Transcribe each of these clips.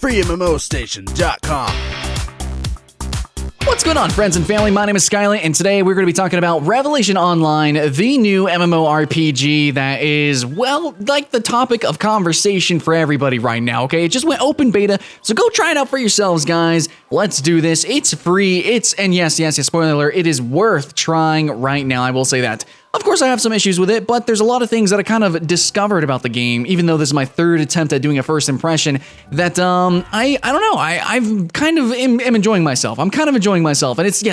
FreeMMOStation.com. What's going on, friends and family? My name is Skylight, and today we're going to be talking about Revelation Online, the new MMORPG that is, well, like the topic of conversation for everybody right now, okay? It just went open beta, so go try it out for yourselves, guys. Let's do this. It's free. And yes, spoiler alert, it is worth trying right now, I will say that. Of course, I have some issues with it, but there's a lot of things that I kind of discovered about the game, even though this is my third attempt at doing a first impression, that, I don't know, I've kind of am enjoying myself. I'm kind of enjoying myself, and it's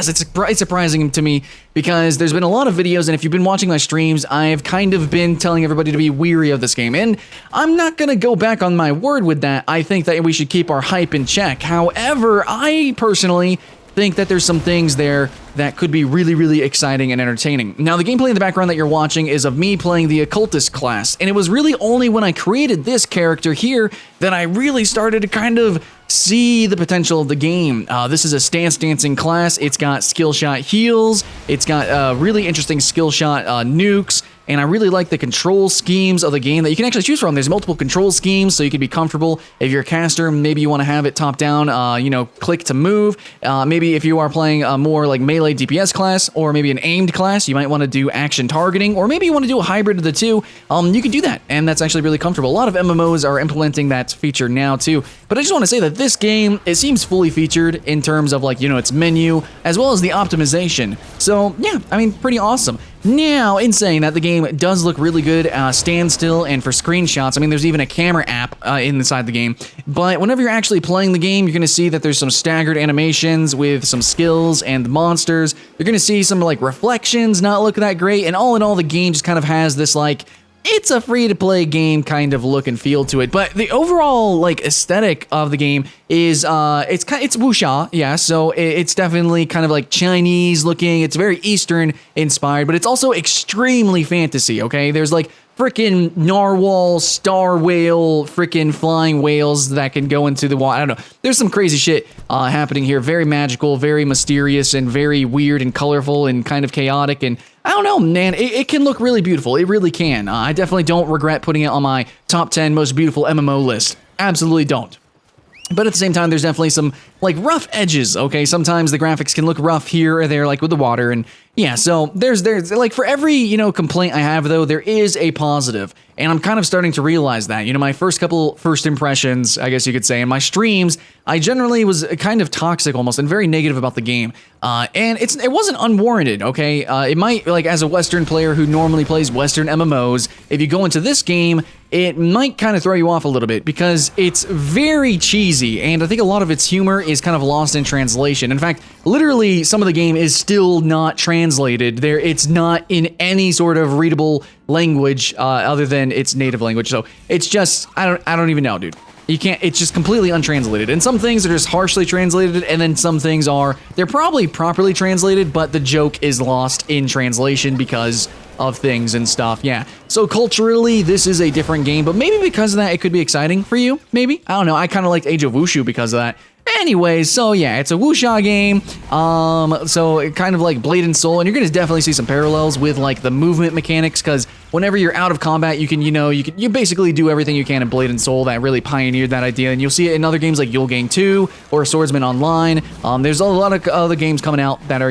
surprising to me, because there's been a lot of videos, and if you've been watching my streams, I've kind of been telling everybody to be weary of this game, and I'm not gonna go back on my word with that. I think that we should keep our hype in check. However, I personally think that there's some things there that could be really, really exciting and entertaining. Now, the gameplay in the background that you're watching is of me playing the Occultist Class, and it was really only when I created this character here that I really started to kind of see the potential of the game. This is a stance dancing class. It's got skill shot heals, it's got really interesting skill shot nukes, and I really like the control schemes of the game that you can actually choose from. There's multiple control schemes, so you can be comfortable. If you're a caster, maybe you want to have it top down, click to move. Maybe if you are playing a more like melee DPS class, or maybe an aimed class, you might want to do action targeting, or maybe you want to do a hybrid of the two. You can do that, and that's actually really comfortable. A lot of MMOs are implementing that feature now too, but I just want to say that this game, it seems fully featured in terms of its menu, as well as the optimization. So yeah, I mean, pretty awesome. Now, in saying that, the game does look really good, standstill, and for screenshots. I mean, there's even a camera app inside the game. But whenever you're actually playing the game, you're going to see that there's some staggered animations with some skills and monsters. You're going to see some, reflections not look that great. And all in all, the game just kind of has this, it's a free-to-play game kind of look and feel to it, but the overall aesthetic of the game is it's wuxia, yeah. So it's definitely kind of Chinese looking. It's very Eastern inspired, but it's also extremely fantasy. Okay, there's frickin' narwhal, star whale, frickin' flying whales that can go into the water. I don't know. There's some crazy shit happening here. Very magical, very mysterious, and very weird and colorful and kind of chaotic. And I don't know, man. It can look really beautiful. It really can. I definitely don't regret putting it on my top 10 most beautiful MMO list. Absolutely don't. But at the same time, there's definitely some rough edges. Okay, sometimes the graphics can look rough here or there, with the water, and yeah. So there's for every complaint I have, though, there is a positive, and I'm kind of starting to realize that. My first impressions, I guess you could say, in my streams, I generally was kind of toxic almost and very negative about the game, and it wasn't unwarranted. Okay, it might as a Western player who normally plays Western MMOs, if you go into this game, it might kind of throw you off a little bit because it's very cheesy, and I think a lot of its humor is kind of lost in translation. In fact, literally, some of the game is still not translated. It's not in any sort of readable language other than its native language. So it's just, I don't even know, dude. You can't, it's just completely untranslated. And some things are just harshly translated, and then some things they're probably properly translated, but the joke is lost in translation because of things and stuff, yeah. So culturally, this is a different game, but maybe because of that, it could be exciting for you, maybe? I don't know, I kind of liked Age of Wushu because of that. Anyways, so yeah, it's a wuxia game, so it kind of like Blade and Soul, and you're gonna definitely see some parallels with the movement mechanics, because whenever you're out of combat, you basically do everything you can in Blade and Soul. That really pioneered that idea, and you'll see it in other games like Yule Gang 2 or Swordsman Online. There's a lot of other games coming out that are,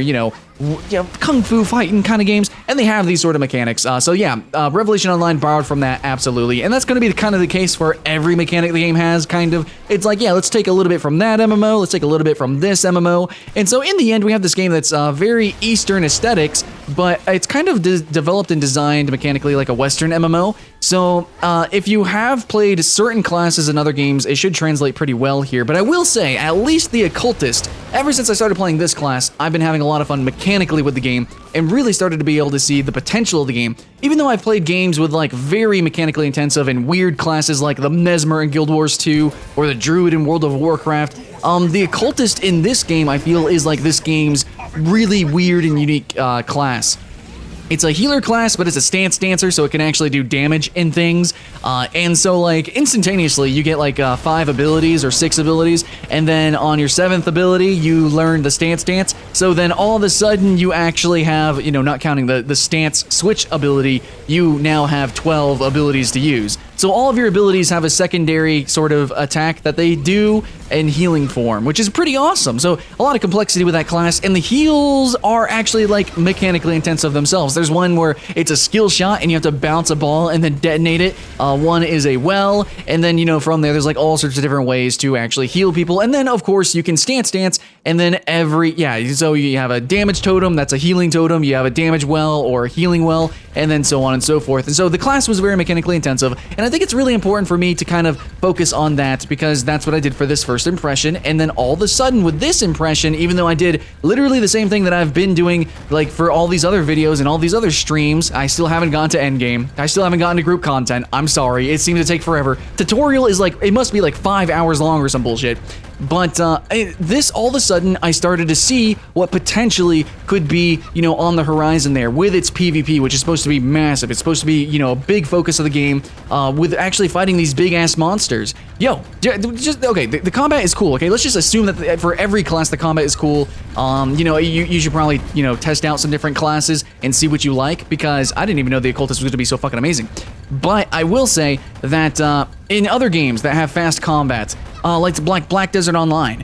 kung fu fighting kind of games, and they have these sort of mechanics. So yeah, Revelation Online borrowed from that, absolutely, and that's going to be kind of the case for every mechanic the game has, kind of. It's yeah, let's take a little bit from that MMO, let's take a little bit from this MMO, and so in the end, we have this game that's very Eastern aesthetics, but it's kind of developed and designed mechanically like a Western MMO. So if you have played certain classes in other games, it should translate pretty well here. But I will say, at least the Occultist, ever since I started playing this class, I've been having a lot of fun mechanically with the game, and really started to be able to see the potential of the game. Even though I've played games with very mechanically intensive and weird classes like the Mesmer in Guild Wars 2, or the Druid in World of Warcraft, the Occultist in this game, I feel, is this game's really weird and unique class. It's a healer class, but it's a stance dancer, so it can actually do damage and things. And so, instantaneously, you get, 5 abilities or 6 abilities, and then on your 7th ability, you learn the stance dance. So then all of a sudden, you actually have, not counting the stance switch ability, you now have 12 abilities to use. So all of your abilities have a secondary sort of attack that they do in healing form, which is pretty awesome. So a lot of complexity with that class, and the heals are actually like mechanically intensive themselves. There's one where it's a skill shot and you have to bounce a ball and then detonate it. One is a well, and then, you know, from there, there's like all sorts of different ways to actually heal people. And then, of course, you can stance, and then so you have a damage totem, that's a healing totem, you have a damage well or a healing well, and then so on and so forth. And so the class was very mechanically intensive, and I think it's really important for me to kind of focus on that because that's what I did for this first impression. And then all of a sudden with this impression, even though I did literally the same thing that I've been doing like for all these other videos and all these other streams, I still haven't gotten to endgame. I still haven't gotten to group content. I'm sorry, it seems to take forever. Tutorial is like, it must be like 5 hours long or some bullshit. But this, all of a sudden, I started to see what potentially could be, you know, on the horizon there with its PvP, which is supposed to be massive. It's supposed to be, you know, a big focus of the game with actually fighting these big-ass monsters. Yo, okay, the combat is cool, okay? Let's just assume that for every class, the combat is cool. You know, you should probably, you know, test out some different classes and see what you like, because I didn't even know the Occultist was going to be so fucking amazing. But I will say that in other games that have fast combat, like Black Desert Online,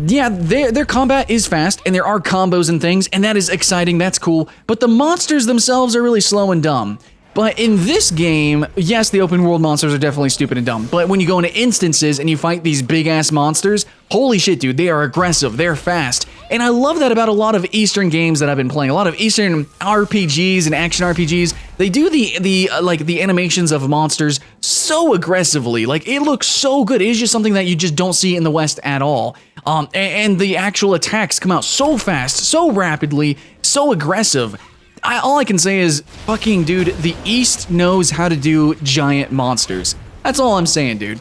yeah, their combat is fast, and there are combos and things, and that is exciting, that's cool, but the monsters themselves are really slow and dumb. But in this game, yes, the open world monsters are definitely stupid and dumb, but when you go into instances and you fight these big-ass monsters, holy shit, dude, they are aggressive, they're fast. And I love that about a lot of Eastern games that I've been playing. A lot of Eastern RPGs and action RPGs, they do the animations of monsters so aggressively. Like, it looks so good. It is just something that you just don't see in the West at all. And the actual attacks come out so fast, so rapidly, so aggressive. All I can say is, fucking dude, the East knows how to do giant monsters. That's all I'm saying, dude.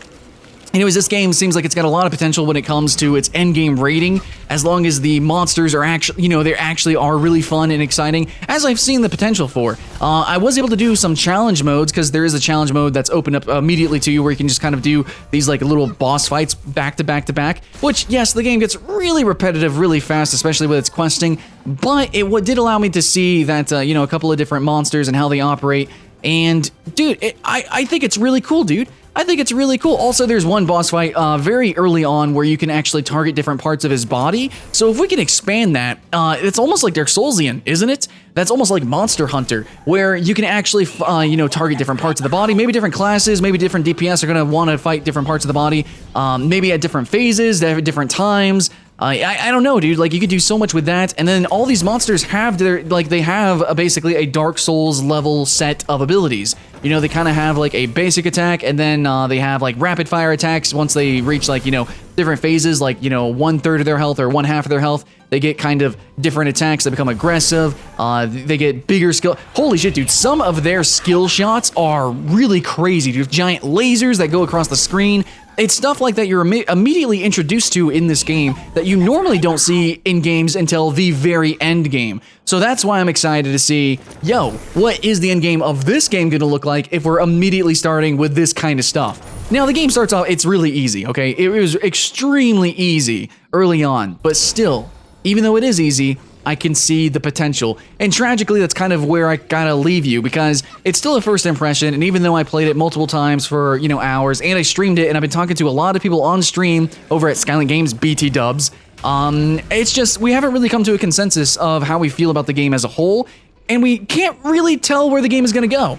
Anyways, this game seems like it's got a lot of potential when it comes to its endgame rating, as long as the monsters are actually, you know, they actually are really fun and exciting, as I've seen the potential for. I was able to do some challenge modes, because there is a challenge mode that's opened up immediately to you, where you can just kind of do these like little boss fights back to back to back, which, yes, the game gets really repetitive really fast, especially with its questing, but it did allow me to see that, you know, a couple of different monsters and how they operate, and, dude, I think it's really cool, dude. I think it's really cool. Also, there's one boss fight very early on where you can actually target different parts of his body. So if we can expand that, it's almost like Dark Soulsian, isn't it? That's almost like Monster Hunter, where you can actually, you know, target different parts of the body. Maybe different classes, maybe different DPS are going to want to fight different parts of the body. Maybe at different phases, at different times. I don't know, dude. Like, you could do so much with that, and then all these monsters have they have basically a Dark Souls level set of abilities. You know, they kind of have like a basic attack, and then they have like rapid fire attacks once they reach like, you know, different phases, like, you know, 1/3 of their health or 1/2 of their health. They get kind of different attacks that become aggressive. They get bigger skill. Holy shit, dude. Some of their skill shots are really crazy, dude. Giant lasers that go across the screen. It's stuff like that you're immediately introduced to in this game that you normally don't see in games until the very end game. So that's why I'm excited to see, yo, what is the end game of this game gonna look like if we're immediately starting with this kind of stuff? Now, the game starts off, it's really easy, okay? It was extremely easy early on, but still, even though it is easy, I can see the potential. And tragically, that's kind of where I gotta leave you, because it's still a first impression, and even though I played it multiple times for, you know, hours, and I streamed it, and I've been talking to a lot of people on stream over at Skylink Games, BT dubs, it's just, we haven't really come to a consensus of how we feel about the game as a whole, and we can't really tell where the game is gonna go.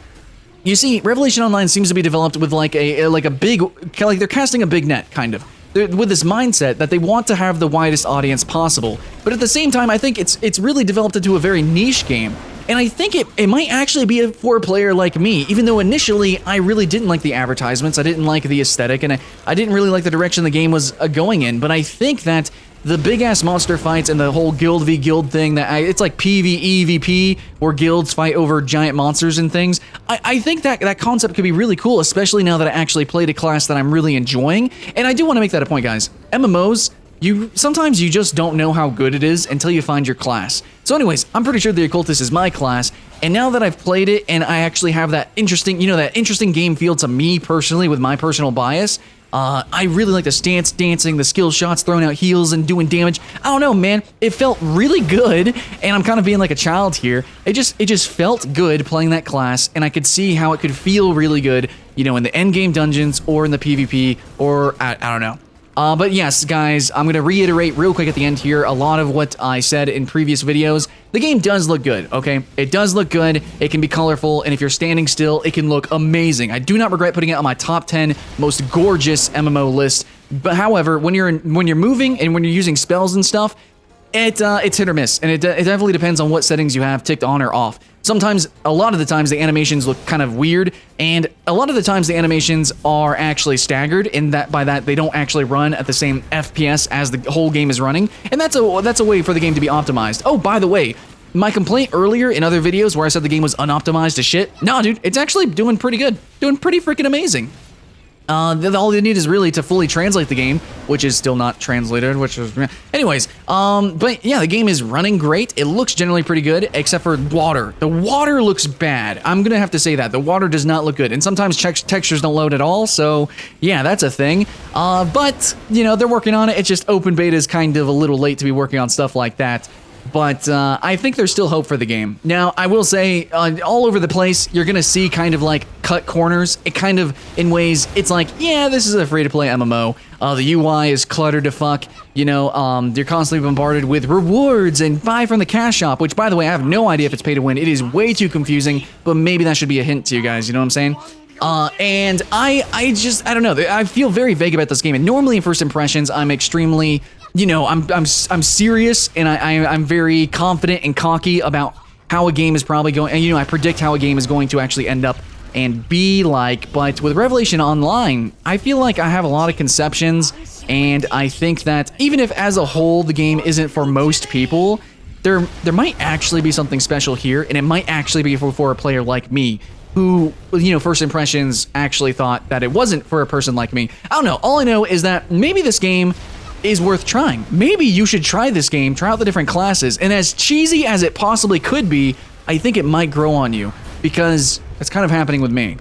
You see, Revelation Online seems to be developed with like a big, like they're casting a big net, kind of. With this mindset that they want to have the widest audience possible. But at the same time, I think it's really developed into a very niche game. And I think it might actually be for a player like me, even though initially I really didn't like the advertisements, I didn't like the aesthetic, and I didn't really like the direction the game was going in. But I think that the big-ass monster fights and the whole guild v guild thing, it's like PvEVP, where guilds fight over giant monsters and things. I think that concept could be really cool, especially now that I actually played a class that I'm really enjoying. And I do want to make that a point, guys. MMOs, sometimes you just don't know how good it is until you find your class. So anyways, I'm pretty sure the Occultist is my class, and now that I've played it and I actually have that interesting, that interesting game feel to me personally with my personal bias, I really like the stance dancing, the skill shots, throwing out heals and doing damage. I don't know, man. It felt really good, and I'm kind of being like a child here. It just felt good playing that class, and I could see how it could feel really good, in the end game dungeons or in the PvP or I don't know. But yes, guys, I'm going to reiterate real quick at the end here a lot of what I said in previous videos. The game does look good, okay? It does look good, it can be colorful, and if you're standing still, it can look amazing. I do not regret putting it on my top 10 most gorgeous MMO list, but however, when you're moving and when you're using spells and stuff, it's hit or miss, and it definitely depends on what settings you have ticked on or off. Sometimes, a lot of the times, the animations look kind of weird, and a lot of the times the animations are actually staggered, in that by that they don't actually run at the same FPS as the whole game is running, and that's a way for the game to be optimized. Oh, by the way, my complaint earlier in other videos where I said the game was unoptimized as shit, nah, dude, it's actually doing pretty good, doing pretty freaking amazing. All you need is really to fully translate the game, which is still not translated, which is... Anyways, but yeah, the game is running great. It looks generally pretty good, except for water. The water looks bad. I'm gonna have to say that. The water does not look good, and sometimes textures don't load at all, so yeah, that's a thing. But, they're working on it. It's just open beta is kind of a little late to be working on stuff like that. But I think there's still hope for the game. Now, I will say, all over the place, you're going to see kind of like cut corners. It kind of, in ways, it's like, yeah, this is a free-to-play MMO. The UI is cluttered to fuck. You're constantly bombarded with rewards and buy from the cash shop, which, by the way, I have no idea if it's pay to win. It is way too confusing, but maybe that should be a hint to you guys, you know what I'm saying? And I don't know. I feel very vague about this game. And normally in first impressions, I'm extremely... I'm serious, and I'm very confident and cocky about how a game is probably going, and I predict how a game is going to actually end up and be like. But with Revelation Online, I feel like I have a lot of conceptions, and I think that even if as a whole the game isn't for most people, there might actually be something special here, and it might actually be for a player like me, who, first impressions actually thought that it wasn't for a person like me. I don't know. All I know is that maybe this game is worth trying. Maybe you should try this game, try out the different classes, and as cheesy as it possibly could be, I think it might grow on you, because it's kind of happening with me.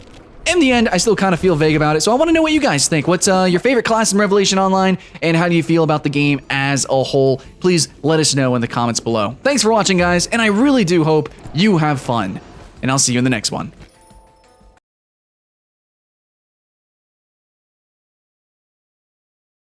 In the end, I still kind of feel vague about it, so I want to know what you guys think. What's your favorite class in Revelation Online, and how do you feel about the game as a whole? Please let us know in the comments below. Thanks for watching, guys, and I really do hope you have fun, and I'll see you in the next one.